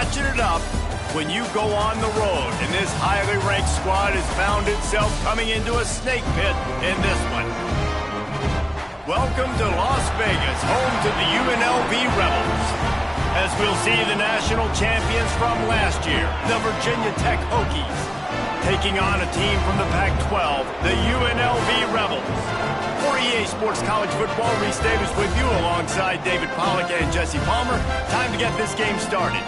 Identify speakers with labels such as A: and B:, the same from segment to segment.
A: switching it up when you go on the road. And this highly ranked squad has found itself coming into a snake pit in this one. Welcome to Las Vegas, home to the UNLV Rebels. As we'll see the national champions from last year, the Virginia Tech Hokies, taking on a team from the Pac-12, the UNLV Rebels. For EA Sports College Football, Reese Davis with you alongside David Pollack and Jesse Palmer. Time to get this game started.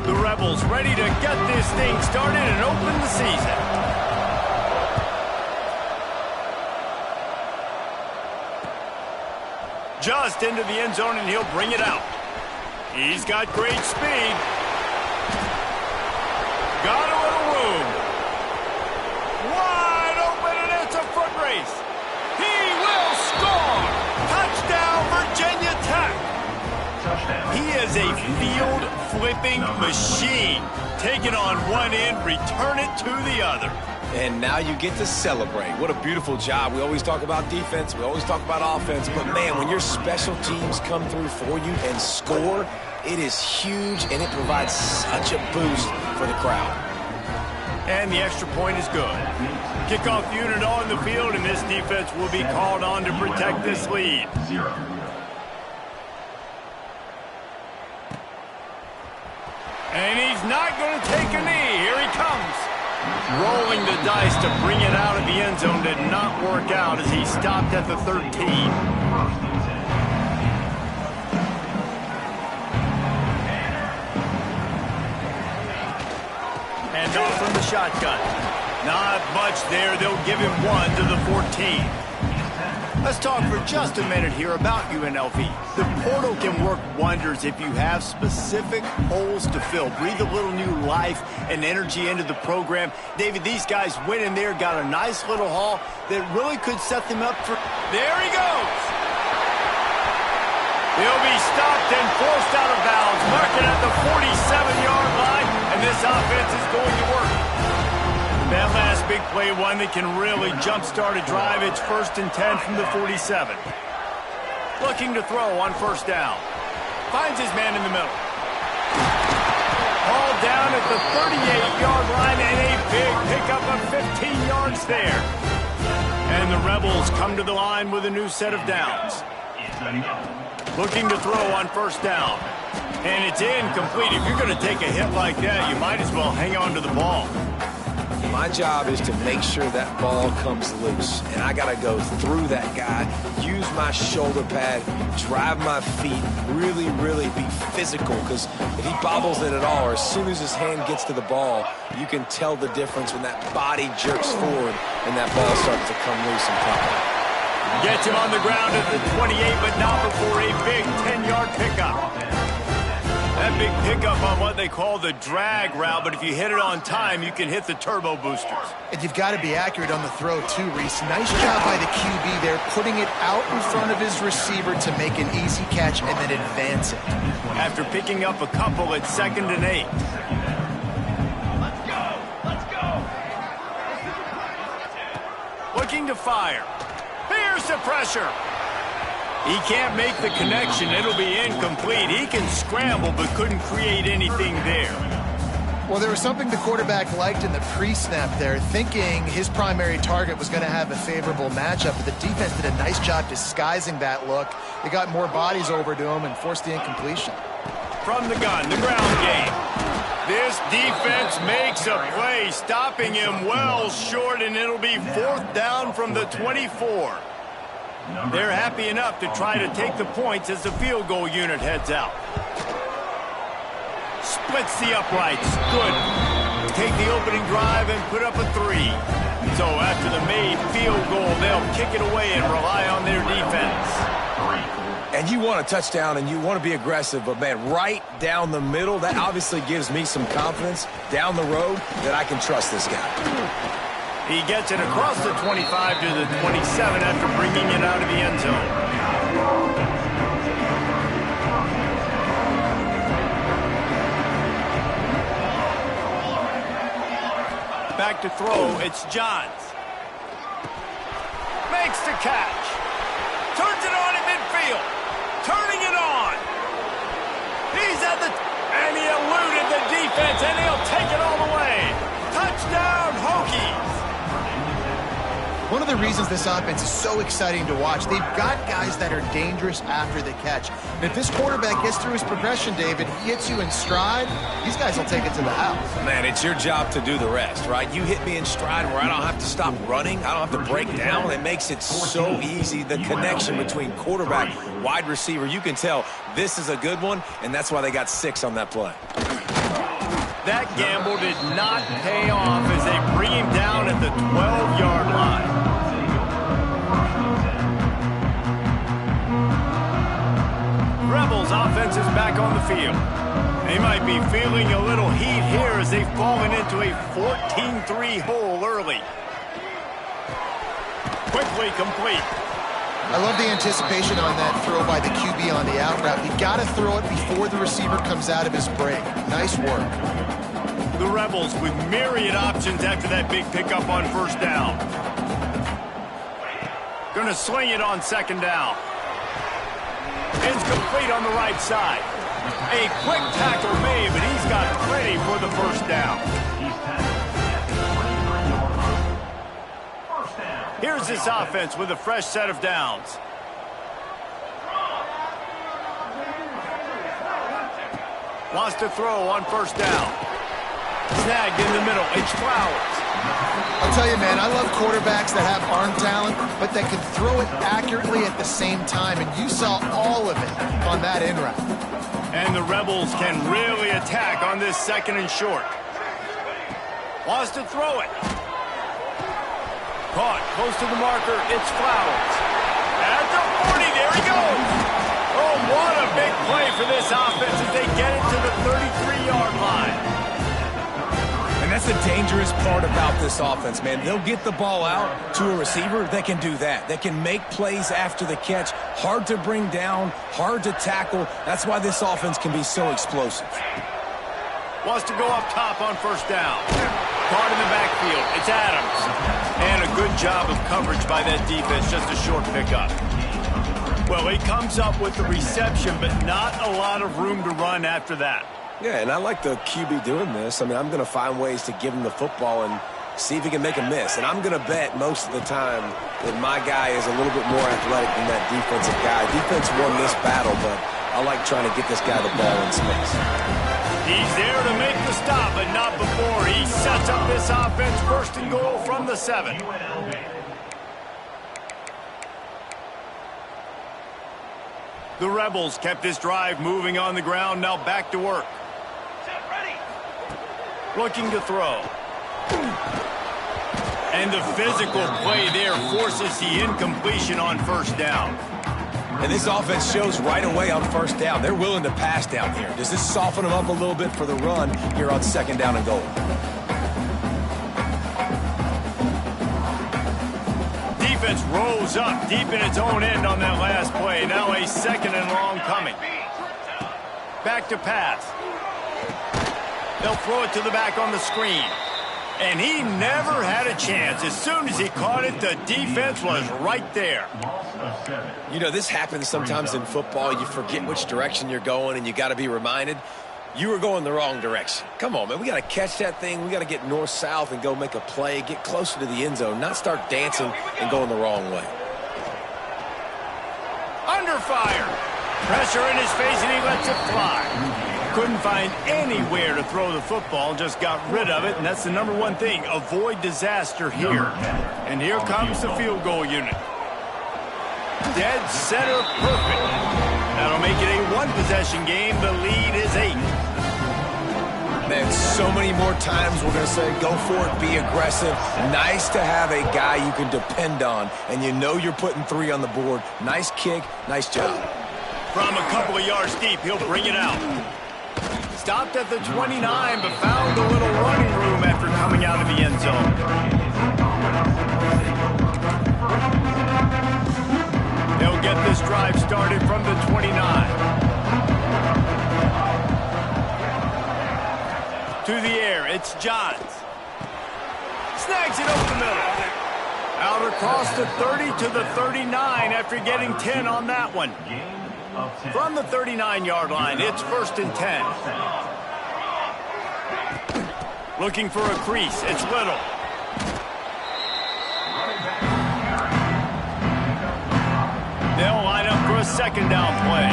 A: The Rebels ready to get this thing started and open the season. Just into the end zone, and he'll bring it out. He's got great speed. Got a little room. Wide open, and it's a foot race. He will score. Touchdown, Virginia Tech. He is a field-flipping machine. Take it on one end, return it to the other.
B: And now you get to celebrate. What a beautiful job. We always talk about defense. We always talk about offense. But, man, when your special teams come through for you and score, it is huge, and it provides such a boost for the crowd.
A: And the extra point is good. Kickoff unit on the field, and this defense will be called on to protect this lead. And he's not going to take a knee. Here he comes. Rolling the dice to bring it out of the end zone did not work out as he stopped at the 13. And off from the shotgun. Not much there. They'll give him one to the 14. Let's talk for just a minute here about UNLV. The portal can work wonders if you have specific holes to fill. Breathe a little new life and energy into the program. David, these guys went in there, got a nice little haul that really could set them up for... There he goes! He'll be stopped and forced out of bounds, marking at the 47-yard line, and this offense is going to work. That last big play, one that can really jumpstart a drive. It's 1st and 10 from the 47. Looking to throw on first down. Finds his man in the middle. Hauled down at the 38-yard line, and a big pickup of 15 yards there. And the Rebels come to the line with a new set of downs. Looking to throw on first down. And it's incomplete. If you're going to take a hit like that, you might as well hang on to the ball.
B: My job is to make sure that ball comes loose, and I got to go through that guy, use my shoulder pad, drive my feet, really be physical, because if he bobbles it at all, or as soon as his hand gets to the ball, you can tell the difference when that body jerks forward and that ball starts to come loose and pop.
A: Gets him on the ground at the 28, but not before a big 10-yard pickup. That big pickup on what they call the drag route, but if you hit it on time, you can hit the turbo boosters.
C: And you've got to be accurate on the throw, too, Reese. Nice job by the QB there, putting it out in front of his receiver to make an easy catch and then advance it.
A: After picking up a couple at 2nd and 8.
D: Let's go!
A: Looking to fire. Here's the pressure. He can't make the connection. It'll be incomplete. He can scramble, but couldn't create anything there.
C: Well, there was something the quarterback liked in the pre-snap there, thinking his primary target was going to have a favorable matchup, but the defense did a nice job disguising that look. They got more bodies over to him and forced the incompletion.
A: From the gun, the ground game. This defense makes a play, stopping him well short, and it'll be 4th down from the 24. They're happy enough to try to take the points as the field goal unit heads out. Splits the uprights. Good. Take the opening drive and put up a 3. So after the made field goal, they'll kick it away and rely on their defense.
B: And you want a touchdown and you want to be aggressive, but, man, right down the middle, that obviously gives me some confidence down the road that I can trust this guy.
A: He gets it across the 25 to the 27 after bringing it out of the end zone. Back to throw, it's Johns. Makes the catch. Turns it on in midfield. Turning it on. He's at the... And he eluded the defense, and he'll take it all the way. Touchdown, Hokies.
C: One of the reasons this offense is so exciting to watch, they've got guys that are dangerous after the catch. And if this quarterback gets through his progression, David, he hits you in stride, these guys will take it to the house.
B: Man, it's your job to do the rest, right? You hit me in stride where I don't have to stop running. I don't have to break down. It makes it so easy. The connection between quarterback, wide receiver, you can tell this is a good one, and that's why they got 6 on that play.
A: That gamble did not pay off as they bring him down at the 12-yard line. Rebels offense is back on the field. They might be feeling a little heat here as they've fallen into a 14-3 hole early. Quickly complete.
C: I love the anticipation on that throw by the QB on the out route. You got to throw it before the receiver comes out of his break. Nice work.
A: The Rebels with myriad options after that big pickup on first down. Gonna sling it on second down. It's complete on the right side. A quick tackle made, but he's got plenty for the first down. Here's this offense with a fresh set of downs. Wants to throw on first down. Snagged in the middle. It's Flowers.
C: I'll tell you, man, I love quarterbacks that have arm talent, but that can throw it accurately at the same time, and you saw all of it on that in route.
A: And the Rebels can really attack on this second and short. Wants to throw it. Caught close to the marker. It's Flowers. At the 40, there he goes. Oh, what a big play for this offense as they get it to the 33-yard line.
B: And that's the dangerous part about this offense, man. They'll get the ball out to a receiver that can do that. That can make plays after the catch. Hard to bring down, hard to tackle. That's why this offense can be so explosive.
A: Wants to go up top on first down. Caught in the backfield. It's Adams. And a good job of coverage by that defense. Just a short pickup. Well, he comes up with the reception, but not a lot of room to run after that.
B: Yeah, and I like the QB doing this. I mean, I'm going to find ways to give him the football and see if he can make a miss. And I'm going to bet most of the time that my guy is a little bit more athletic than that defensive guy. Defense won this battle, but I like trying to get this guy the ball in space.
A: He's there to make the stop, but not before. He sets up this offense first and goal from the 7. The Rebels kept this drive moving on the ground. Now back to work. Looking to throw. And the physical play there forces the incompletion on first down.
B: And this offense shows right away on first down. They're willing to pass down here. Does this soften them up a little bit for the run here on second down and goal?
A: Defense rolls up deep in its own end on that last play. Now a second and long coming. Back to pass. They'll throw it to the back on the screen. And he never had a chance. As soon as he caught it, the defense was right there.
B: You know, this happens sometimes in football. You forget which direction you're going, and you got to be reminded, you were going the wrong direction. Come on, man. We got to catch that thing. We got to get north-south and go make a play, get closer to the end zone, not start dancing and going the wrong way.
A: Under fire. Pressure in his face, and he lets it fly. Couldn't find anywhere to throw the football, just got rid of it, and that's the number one thing. Avoid disaster here. And here comes the field goal unit. Dead center perfect. That'll make it a one-possession game. The lead is 8.
B: Man, so many more times we're going to say, go for it, be aggressive. Nice to have a guy you can depend on, and you know you're putting 3 on the board. Nice kick, nice job.
A: From a couple of yards deep, he'll bring it out. Stopped at the 29, but found a little running room after coming out of the end zone. They'll get this drive started from the 29. To the air, it's Johns. Snags it over the middle. Outer across the 30 to the 39 after getting 10 on that one. From the 39-yard line, it's 1st and 10. Looking for a crease. It's Little. They'll line up for a 2nd down play.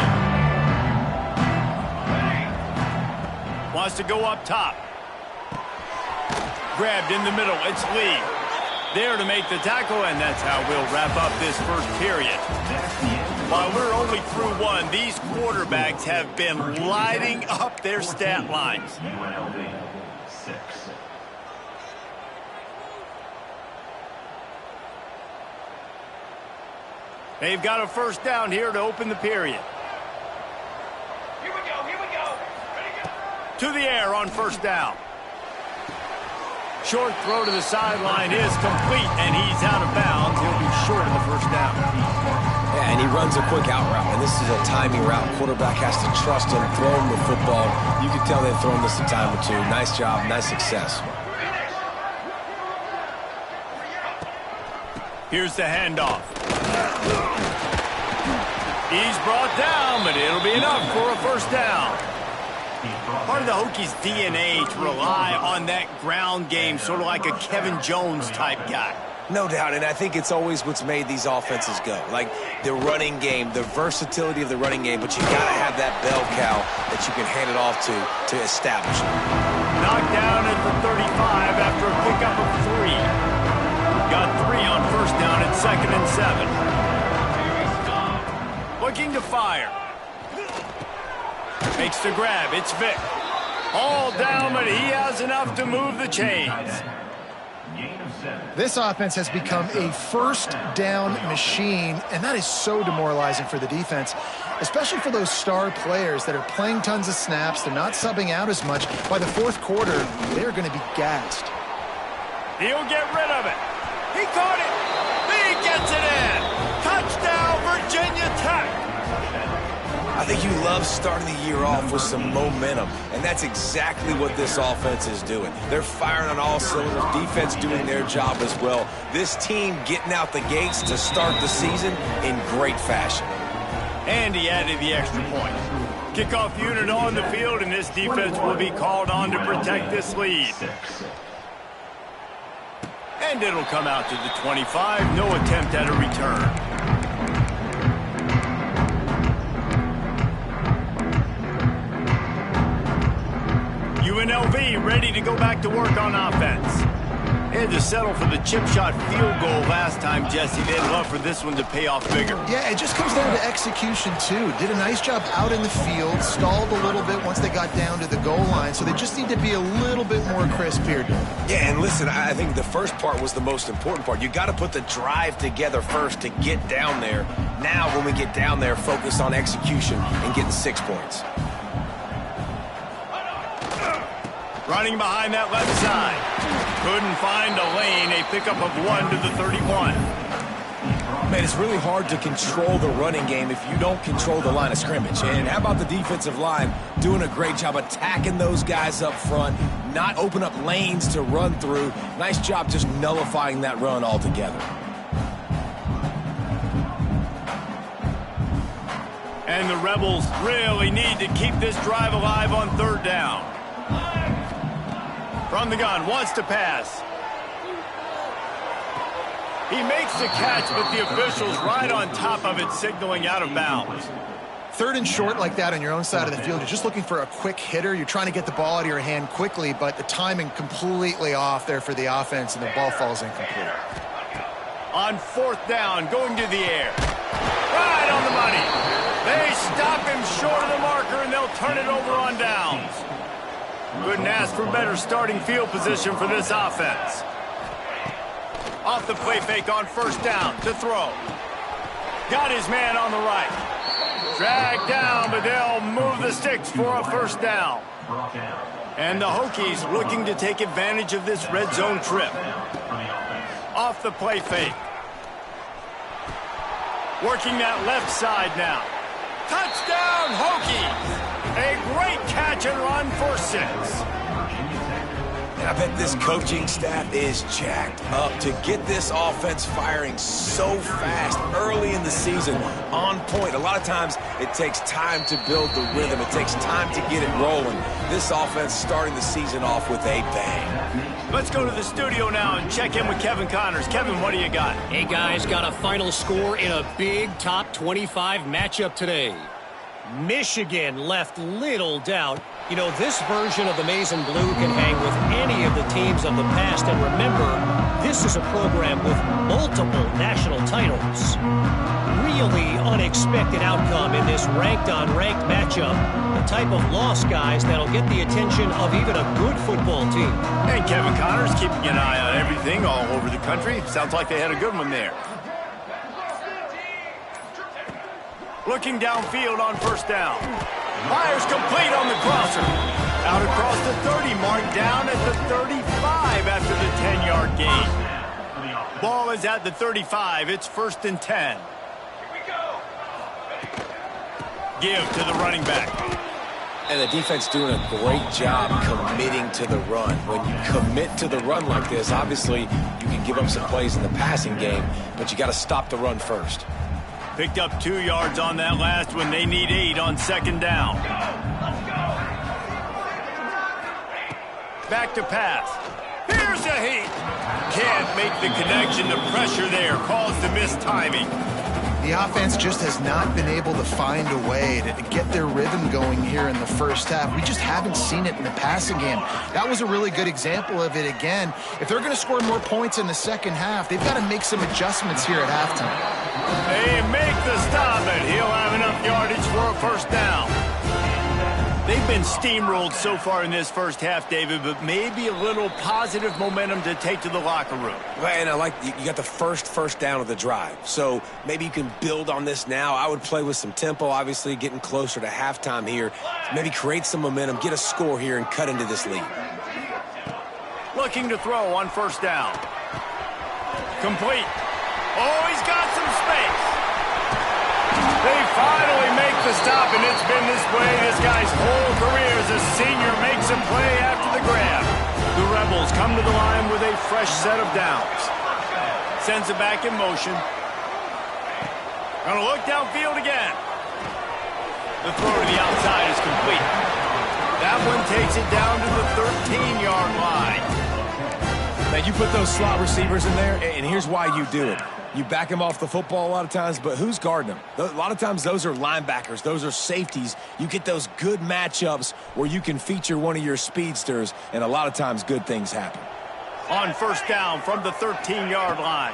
A: Wants to go up top. Grabbed in the middle. It's Lee. There to make the tackle, and that's how we'll wrap up this first period. While we're only through one, these quarterbacks have been lighting up their stat lines. UNLV 6. They've got a 1st down here to open the period.
D: Here we go. Ready to go.
A: To the air on 1st down. Short throw to the sideline is complete, and he's out of bounds. He'll be short of the 1st down.
B: Yeah, and he runs a quick out route, and this is a timing route. Quarterback has to trust him, throw him the football. You can tell they've thrown this a time or two. Nice job, nice success.
A: Here's the handoff. He's brought down, but it'll be enough for a 1st down. Part of the Hokies' DNA to rely on that ground game, sort of like a Kevin Jones type guy.
B: No doubt, and I think it's always what's made these offenses go. Like the running game, the versatility of the running game, but you got to have that bell cow that you can hand it off to establish it.
A: Knocked down at the 35 after a pickup of 3. Got 3 on 1st down at 2nd and 7. Looking to fire. Makes the grab. It's Vic. All down, but he has enough to move the chains.
C: This offense has become a 1st down machine, and that is so demoralizing for the defense, especially for those star players that are playing tons of snaps. They're not subbing out as much. By the 4th quarter, they're going to be gassed.
A: He'll get rid of it. He caught it. He gets it in. Touchdown, Virginia Tech.
B: I think you love starting the year off with some momentum, and that's exactly what this offense is doing. They're firing on all cylinders, defense doing their job as well. This team getting out the gates to start the season in great fashion.
A: And he added the extra point. Kickoff unit on the field, and this defense will be called on to protect this lead. And it'll come out to the 25. No attempt at a return. UNLV ready to go back to work on offense. They had to settle for the chip shot field goal last time, Jesse. They'd love for this one to pay off bigger.
C: Yeah, it just comes down to execution, too. Did a nice job out in the field, stalled a little bit once they got down to the goal line, so they just need to be a little bit more crisp here.
B: Yeah, and listen, I think the first part was the most important part. You got to put the drive together first to get down there. Now, when we get down there, focus on execution and getting 6 points.
A: Running behind that left side. Couldn't find a lane. A pickup of 1 to the 31.
E: Man, it's really hard to control the running game if you don't control the line of scrimmage. And how about the defensive line doing a great job attacking those guys up front, not open up lanes to run through. Nice job just nullifying that run altogether.
A: And the Rebels really need to keep this drive alive on 3rd down. From the gun, wants to pass. He makes the catch, but the official's right on top of it, signaling out of bounds.
C: 3rd and short like that on your own side of the field, you're just looking for a quick hitter. You're trying to get the ball out of your hand quickly, but the timing completely off there for the offense, and the ball falls incomplete.
A: On 4th down, going to the air. Right on the money. They stop him short of the marker, and they'll turn it over on downs. Couldn't ask for better starting field position for this offense. Off the play fake on 1st down to throw. Got his man on the right. Dragged down, but they'll move the sticks for a 1st down. And the Hokies looking to take advantage of this red zone trip. Off the play fake. Working that left side now. Touchdown, Hokies! A great catch and run for 6.
B: I bet this coaching staff is jacked up to get this offense firing so fast early in the season, on point. A lot of times it takes time to build the rhythm. It takes time to get it rolling. This offense starting the season off with a bang.
A: Let's go to the studio now and check in with Kevin Connors. Kevin, what do you got?
F: Hey, guys, got a final score in a big top 25 matchup today. Michigan left little doubt. You know, this version of the Maize and Blue can hang with any of the teams of the past. And remember, this is a program with multiple national titles. Really unexpected outcome in this ranked-on-ranked matchup. The type of loss, guys, that'll get the attention of even a good football team.
A: And Kevin Connors keeping an eye on everything all over the country. Sounds like they had a good one there. Looking downfield on first down. Fires complete on the crosser. Out across the 30 mark, down at the 35 after the 10-yard gain. Ball is at the 35. It's 1st and 10. Give to the running back.
B: And the defense doing a great job committing to the run. When you commit to the run like this, obviously you can give up some plays in the passing game, but you got to stop the run first.
A: Picked up 2 yards on that last one. They need 8 on 2nd down. Back to pass. Here's a heat. Can't make the connection. The pressure there caused the missed timing.
C: The offense just has not been able to find a way to get their rhythm going here in the first half. We just haven't seen it in the passing game. That was a really good example of it again. If they're going to score more points in the second half, they've got to make some adjustments here at halftime.
A: They make the stop, and he'll have enough yardage for a first down. They've been steamrolled so far in this first half, David, but maybe a little positive momentum to take to the locker room.
B: And I like you got the first down of the drive, so maybe you can build on this now. I would play with some tempo, obviously getting closer to halftime here. Maybe create some momentum, get a score here, and cut into this lead.
A: Looking to throw on first down. Complete. Oh, he's got some space. They finally make the stop, and it's been this way this guy's whole career as a senior makes a play after the grab. The Rebels come to the line with a fresh set of downs. Sends it back in motion. Gonna look downfield again. The throw to the outside is complete. That one takes it down to the 13-yard line.
E: Now, you put those slot receivers in there, and here's why you do it. You back them off the football a lot of times, but who's guarding them? A lot of times those are linebackers. Those are safeties. You get those good matchups where you can feature one of your speedsters, and a lot of times good things happen.
A: On first down from the 13-yard line.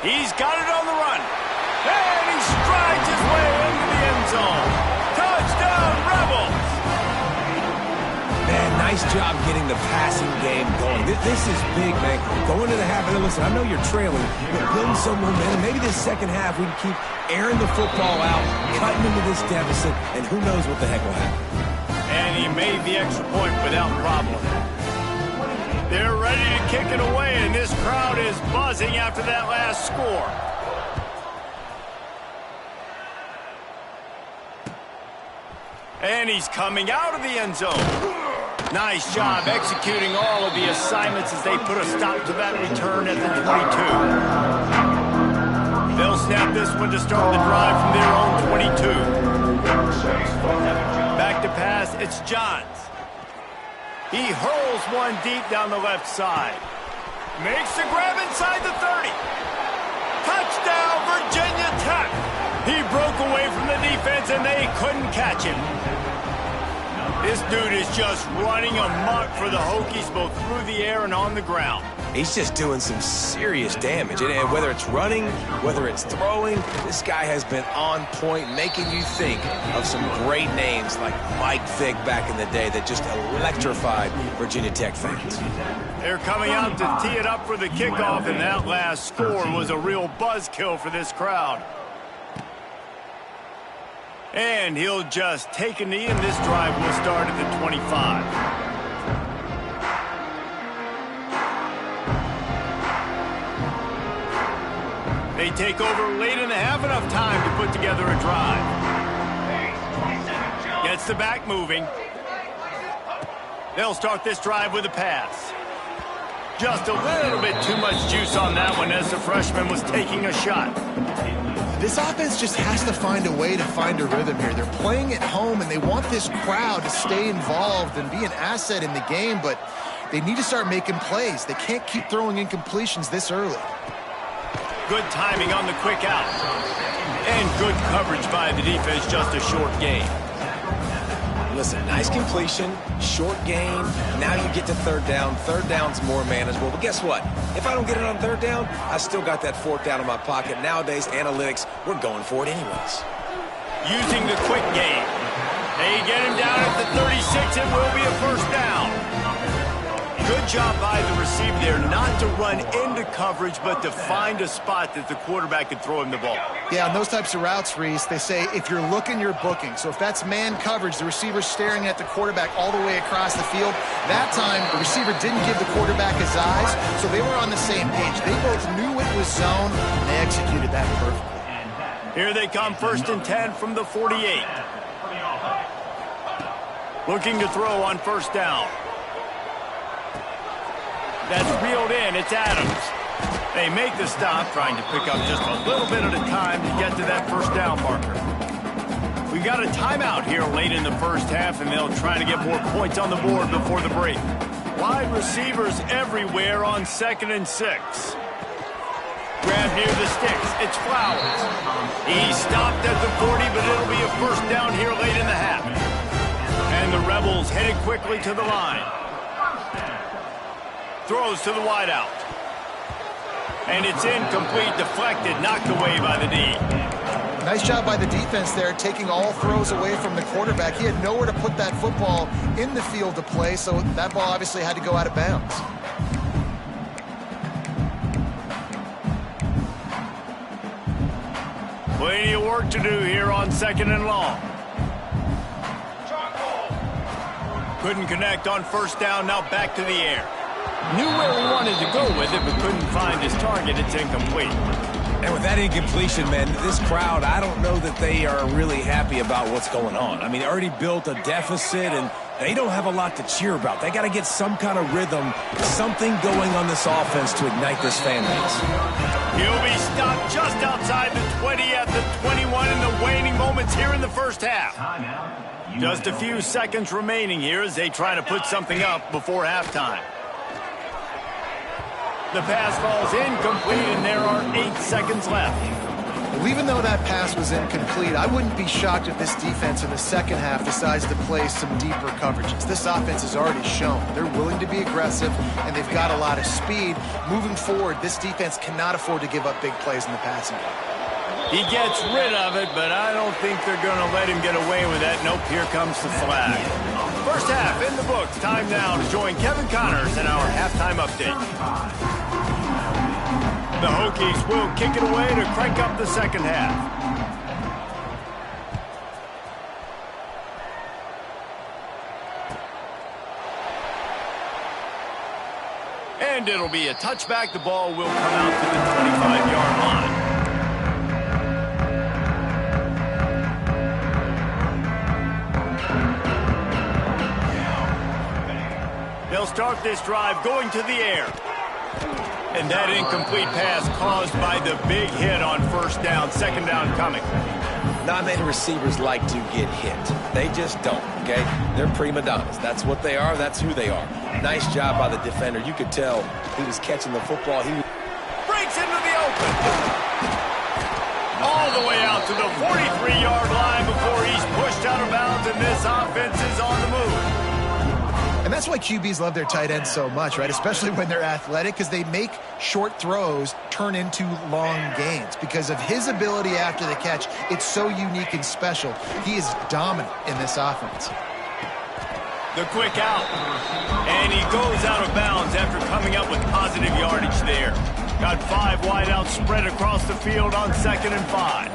A: He's got it on the run. And he strides his way into the end zone. Touchdown, Rebels!
E: Man, nice job getting the passing game going. This is big, man. Going to the half, and listen, I know you're trailing, but building some momentum. Maybe this second half we can keep airing the football out, cutting into this deficit, and who knows what the heck will happen.
A: And he made the extra point without problem. They're ready to kick it away, and this crowd is buzzing after that last score. And he's coming out of the end zone. Nice job executing all of the assignments as they put a stop to that return at the 22. They'll snap this one to start the drive from their own 22. Back to pass, it's Johns. He hurls one deep down the left side. Makes the grab inside the 30. Touchdown, Virginia Tech. He broke away from the defense and they couldn't catch him. This dude is just running amok for the Hokies both through the air and on the ground.
B: He's just doing some serious damage. And whether it's running, whether it's throwing, this guy has been on point, making you think of some great names like Mike Vick back in the day that just electrified Virginia Tech fans.
A: They're coming out to tee it up for the kickoff, and that last score was a real buzzkill for this crowd. And he'll just take a knee, and this drive will start at the 25. They take over late in the half, enough time to put together a drive. Gets the back moving. They'll start this drive with a pass. Just a little bit too much juice on that one as the freshman was taking a shot.
C: This offense just has to find a way to find a rhythm here. They're playing at home, and they want this crowd to stay involved and be an asset in the game, but they need to start making plays. They can't keep throwing incompletions this early.
A: Good timing on the quick out. And good coverage by the defense, just a short gain.
B: Listen, nice completion, short gain. Now you get to third down. Third down's more manageable. But guess what? If I don't get it on third down, I still got that fourth down in my pocket. Nowadays, analytics, we're going for it anyways.
A: Using the quick game. They get him down at the 36. It will be a first down. Good job by the receiver there not to run into coverage, but to find a spot that the quarterback could throw him the ball.
C: Yeah, on those types of routes, Reese, they say if you're looking, you're booking. So if that's man coverage, the receiver's staring at the quarterback all the way across the field. That time, the receiver didn't give the quarterback his eyes, so they were on the same page. They both knew it was zone, and they executed that perfectly.
A: Here they come, 1st and 10 from the 48. Looking to throw on first down. That's reeled in. It's Adams. They make the stop, trying to pick up just a little bit at a time to get to that first down marker. We got a timeout here late in the first half, and they'll try to get more points on the board before the break. Wide receivers everywhere on 2nd and 6. Grab near the sticks. It's Flowers. He stopped at the 40, but it'll be a first down here late in the half. And the Rebels headed quickly to the line. Throws to the wideout. And it's incomplete, deflected, knocked away by the D.
C: Nice job by the defense there, taking all throws away from the quarterback. He had nowhere to put that football in the field to play, so that ball obviously had to go out of bounds.
A: Plenty of work to do here on 2nd and long. Couldn't connect on first down, now back to the air. Knew where he wanted to go with it, but couldn't find his target. It's incomplete.
E: And with that incompletion, man, this crowd, I don't know that they are really happy about what's going on. I mean, they already built a deficit, and they don't have a lot to cheer about. They got to get some kind of rhythm, something going on this offense to ignite this fan base.
A: He'll be stopped just outside the 20 at the 21 in the waning moments here in the first half. Just a few seconds remaining here as they try to put something up before halftime. The pass falls incomplete, and there are 8 seconds left.
C: Well, even though that pass was incomplete, I wouldn't be shocked if this defense in the second half decides to play some deeper coverages. This offense has already shown they're willing to be aggressive, and they've got a lot of speed. Moving forward, this defense cannot afford to give up big plays in the passing game.
A: He gets rid of it, but I don't think they're going to let him get away with that. Nope, here comes the flag. First half in the books. Time now to join Kevin Connors in our halftime update. The Hokies will kick it away to crank up the second half. And it'll be a touchback. The ball will come out to the 25-yard line. They'll start this drive going to the air. And that incomplete pass caused by the big hit on first down. Second down coming.
B: Not many receivers like to get hit. They just don't, okay? They're prima donnas. That's what they are. That's who they are. Nice job by the defender. You could tell he was catching the football. He
A: breaks into the open. All the way out to the 43-yard line before he's pushed out of bounds, and this offense is on the move.
C: And that's why QBs love their tight ends so much, right? Especially when they're athletic, because they make short throws turn into long gains. Because of his ability after the catch, it's so unique and special. He is dominant in this offense.
A: The quick out. And he goes out of bounds after coming up with positive yardage there. Got 5 wideouts spread across the field on 2nd and 5.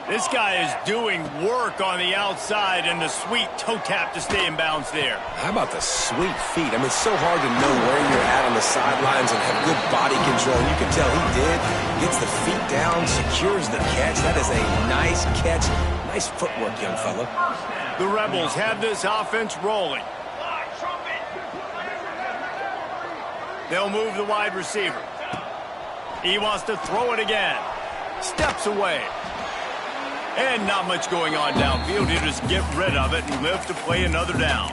A: This guy is doing work on the outside, and the sweet toe tap to stay in bounds there.
B: How about the sweet feet? I mean, it's so hard to know where you're at on the sidelines and have good body control. You can tell he did. Gets the feet down, secures the catch. That is a nice catch. Nice footwork, young fella.
A: The Rebels have this offense rolling. They'll move the wide receiver. He wants to throw it again. Steps away. And not much going on downfield. He'll just get rid of it and live to play another down.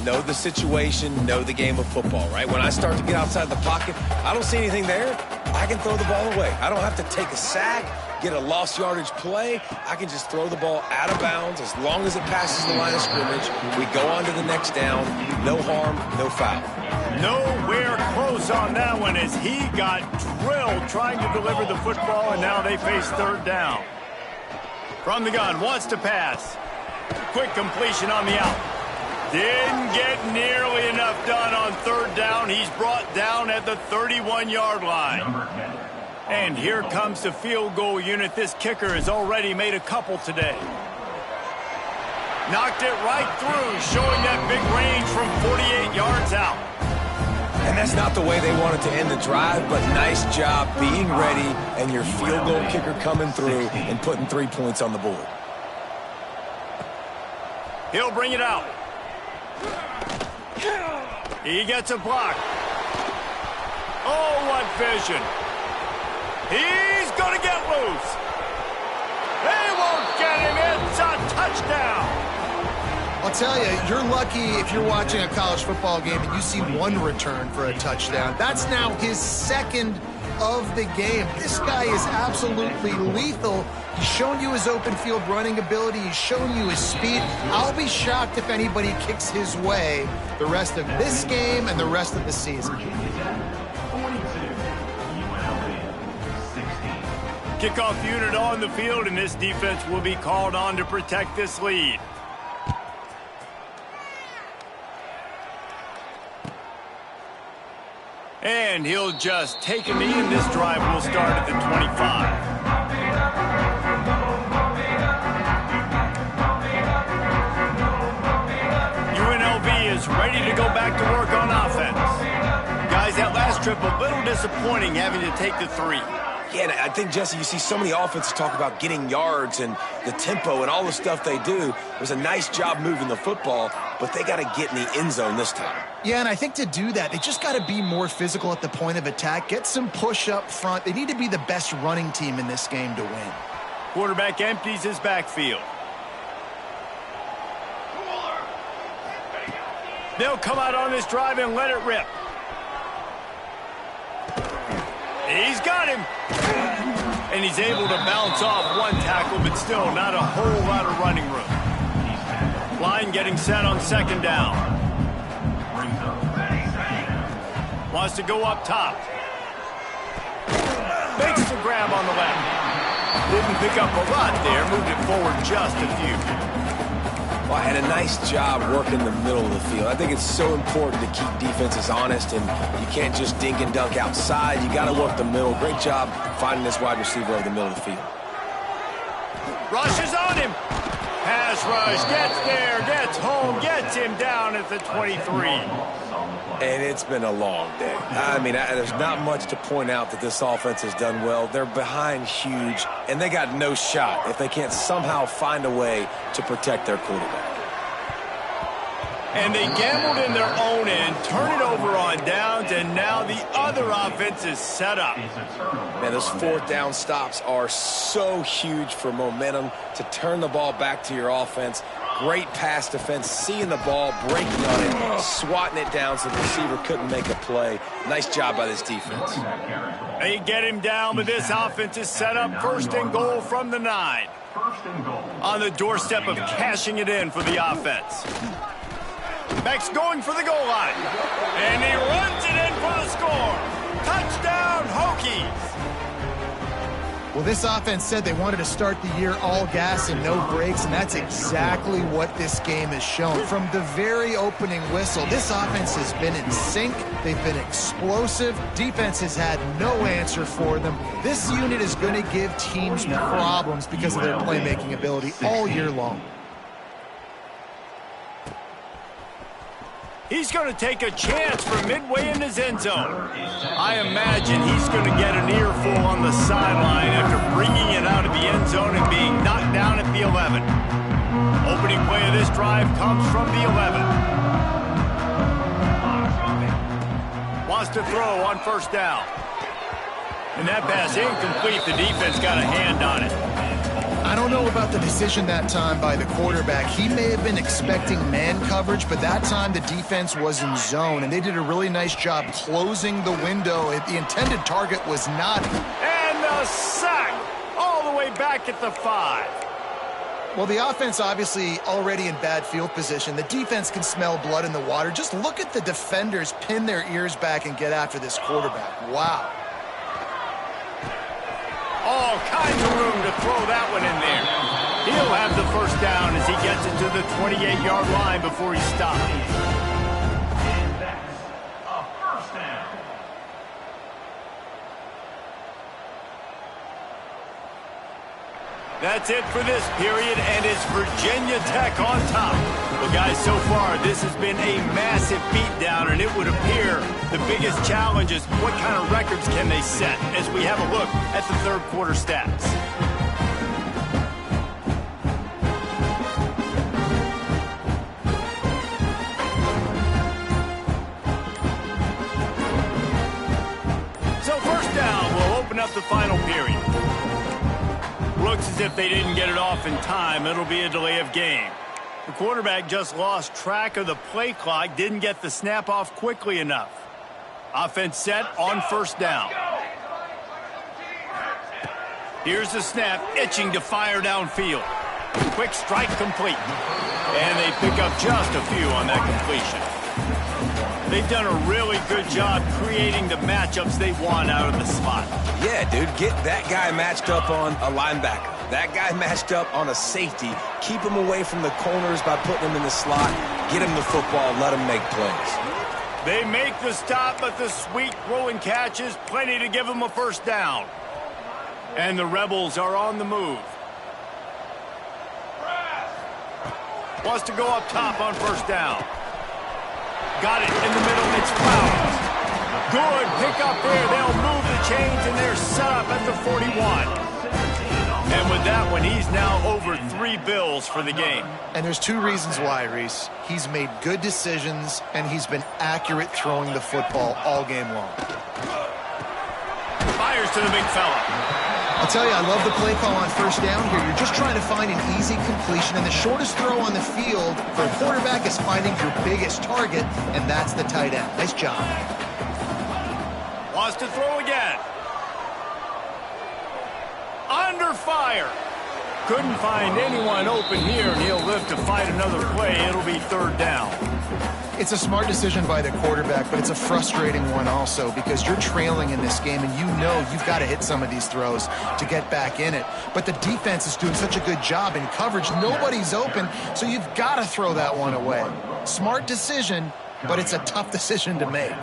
B: Know the situation, know the game of football, right? When I start to get outside the pocket, I don't see anything there, I can throw the ball away. I don't have to take a sack, get a lost yardage play. I can just throw the ball out of bounds as long as it passes the line of scrimmage. We go on to the next down. No harm, no foul.
A: Nowhere close on that one as he got drilled trying to deliver the football, and now they face third down. From the gun, wants to pass. Quick completion on the out. Didn't get nearly enough done on third down. He's brought down at the 31-yard line. And here comes the field goal unit. This kicker has already made a couple today. Knocked it right through, showing that big range from 48 yards out.
B: And that's not the way they wanted to end the drive, but nice job being ready and your field goal kicker coming through and putting 3 points on the board.
A: He'll bring it out. He gets a block. Oh, what vision. He's going to get loose. They won't get him. It's a touchdown.
C: I'll tell you, you're lucky if you're watching a college football game and you see one return for a touchdown. That's now his second of the game. This guy is absolutely lethal. He's shown you his open field running ability. He's shown you his speed. I'll be shocked if anybody kicks his way the rest of this game and the rest of the season.
A: Kickoff unit on the field, and this defense will be called on to protect this lead. And he'll just take a knee, and this drive will start at the 25. UNLV is ready to go back to work on offense. Guys, that last trip, a little disappointing having to take the 3.
B: Yeah, and I think, Jesse, you see so many offenses talk about getting yards and the tempo and all the stuff they do. It was a nice job moving the football, but they got to get in the end zone this time.
C: Yeah, and I think to do that, they just got to be more physical at the point of attack, get some push up front. They need to be the best running team in this game to win.
A: Quarterback empties his backfield. They'll come out on this drive and let it rip. He's got him. And he's able to bounce off one tackle, but still not a whole lot of running room. Line getting set on second down. Wants to go up top. Makes the grab on the left. Didn't pick up a lot there. Moved it forward just a few.
B: Well, I had a nice job working the middle of the field. I think it's so important to keep defenses honest, and you can't just dink and dunk outside. You got to work the middle. Great job finding this wide receiver over the middle of the field.
A: Rushes on him. Pass rush, gets there, gets home, gets him down at the 23.
B: And it's been a long day. I mean, there's not much to point out that this offense has done well. They're behind huge, and they got no shot if they can't somehow find a way to protect their quarterback.
A: And they gambled in their own end, turn it over on downs, and now the other offense is set up.
B: Man, those fourth down stops are so huge for momentum to turn the ball back to your offense. Great pass defense, seeing the ball, breaking on it, swatting it down so the receiver couldn't make a play. Nice job by this defense.
A: They get him down, but this offense is set up first and goal from the 9. On the doorstep of cashing it in for the offense. Beck's going for the goal line. And he runs it in for the score. Touchdown, Hokies.
C: Well, this offense said they wanted to start the year all gas and no brakes, and that's exactly what this game has shown. From the very opening whistle, this offense has been in sync. They've been explosive. Defense has had no answer for them. This unit is going to give teams problems because of their playmaking ability all year long.
A: He's going to take a chance from midway in his end zone. I imagine he's going to get an earful on the sideline after bringing it out of the end zone and being knocked down at the 11. Opening play of this drive comes from the 11. Wants to throw on first down. And that pass incomplete. The defense got a hand on it.
C: I don't know about the decision that time by the quarterback. He may have been expecting man coverage, but that time the defense was in zone, and they did a really nice job closing the window. The intended target was not.
A: And the sack all the way back at the 5.
C: Well, the offense obviously already in bad field position. The defense can smell blood in the water. Just look at the defenders pin their ears back and get after this quarterback. Wow.
A: All kinds of room to throw that one in there. He'll have the first down as he gets it to the 28-yard line before he stops.
D: And that's a first down.
A: That's it for this period, and it's Virginia Tech on top. Well, guys, so far, this has been a massive beatdown, and it would appear the biggest challenge is what kind of records can they set as we have a look at the third quarter stats. So first down, we'll open up the final period. Looks as if they didn't get it off in time. It'll be a delay of game. The quarterback just lost track of the play clock, didn't get the snap off quickly enough. Offense set on first down. Here's the snap, itching to fire downfield. Quick strike complete. And they pick up just a few on that completion. They've done a really good job creating the matchups they want out of the slot.
B: Yeah, dude, get that guy matched up on a linebacker. That guy matched up on a safety. Keep him away from the corners by putting him in the slot. Get him the football, let him make plays.
A: They make the stop, but the sweet throw and catch is plenty to give them a first down. And the Rebels are on the move. Wants to go up top on first down. Got it in the middle. It's Flowers. Good pick up there. They'll move the chains, and they're set up at the 41. And with that one, he's now over 3 bills for the game.
C: And there's 2 reasons why, Reese. He's made good decisions, and he's been accurate throwing the football all game long.
A: Fires to the big fella.
C: I'll tell you, I love the play call on first down here. You're just trying to find an easy completion, and the shortest throw on the field for a quarterback is finding your biggest target, and that's the tight end. Nice job.
A: Wants to throw again. Under fire. Couldn't find anyone open here, and he'll live to fight another play. It'll be third down.
C: It's a smart decision by the quarterback, but it's a frustrating one also because you're trailing in this game, and you know you've got to hit some of these throws to get back in it. But the defense is doing such a good job in coverage. Nobody's open, so you've got to throw that one away. Smart decision, but it's a tough decision to make.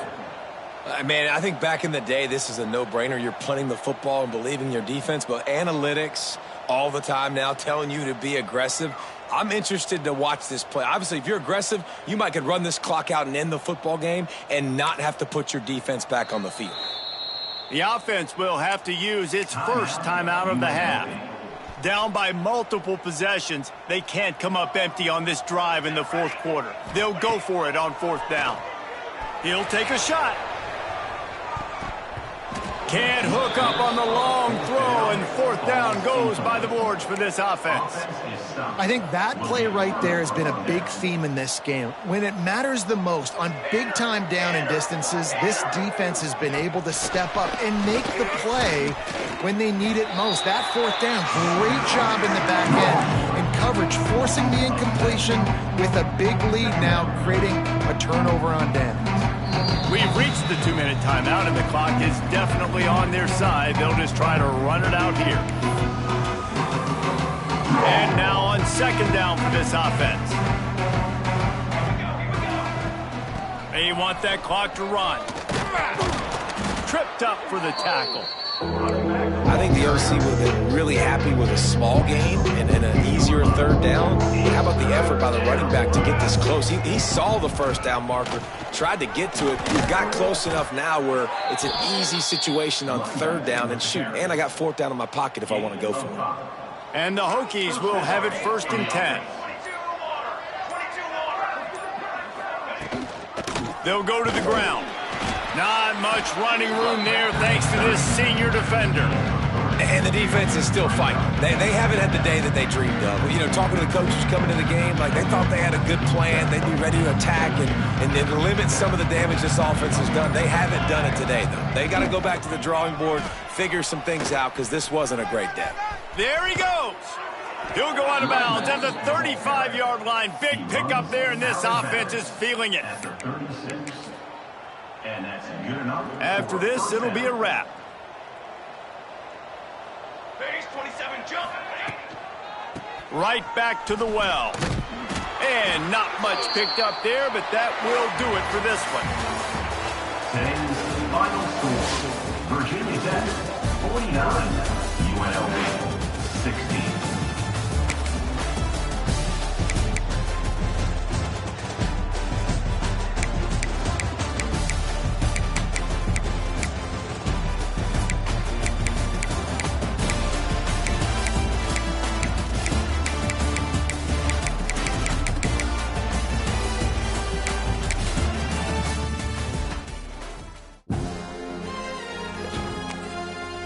B: Man, I think back in the day, this is a no-brainer. You're punting the football and believing your defense, but analytics all the time now telling you to be aggressive. I'm interested to watch this play. Obviously, if you're aggressive, you might could run this clock out and end the football game and not have to put your defense back on the field.
A: The offense will have to use its first timeout of the half. Down by multiple possessions, they can't come up empty on this drive in the fourth quarter. They'll go for it on fourth down. He'll take a shot. Can't hook up on the long throw, and fourth down goes by the boards for this offense.
C: I think that play right there has been a big theme in this game. When it matters the most, on big-time down and distances, this defense has been able to step up and make the play when they need it most. That fourth down, great job in the back end in coverage, forcing the incompletion with a big lead now, creating a turnover on downs.
A: We've reached the 2-minute timeout, and the clock is definitely on their side. They'll just try to run it out here. And now on second down for this offense. They want that clock to run. Tripped up for the tackle.
B: I think the OC would have been really happy with a small game and an easier third down. But how about the effort by the running back to get this close? He saw the first down marker, tried to get to it. We've got close enough now where it's an easy situation on third down. And shoot, and I got fourth down in my pocket if I want to go for it.
A: And the Hokies will have it first and 10. They'll go to the ground. Not much running room there thanks to this senior defender.
B: And the defense is still fighting. They haven't had the day that they dreamed of. You know, talking to the coaches coming to the game, like they thought they had a good plan. They'd be ready to attack and then limit some of the damage this offense has done. They haven't done it today, though. They got to go back to the drawing board, figure some things out, because this wasn't a great day.
A: There he goes. He'll go out of bounds at the 35-yard line. Big pickup there, and this offense is feeling it.
G: And that's good enough.
A: After this, it'll be a wrap.
D: Base 27, jump.
A: Right back to the well. And not much picked up there, but that will do it for this one.
G: Today's final score, Virginia Tech 49, UNLV 60.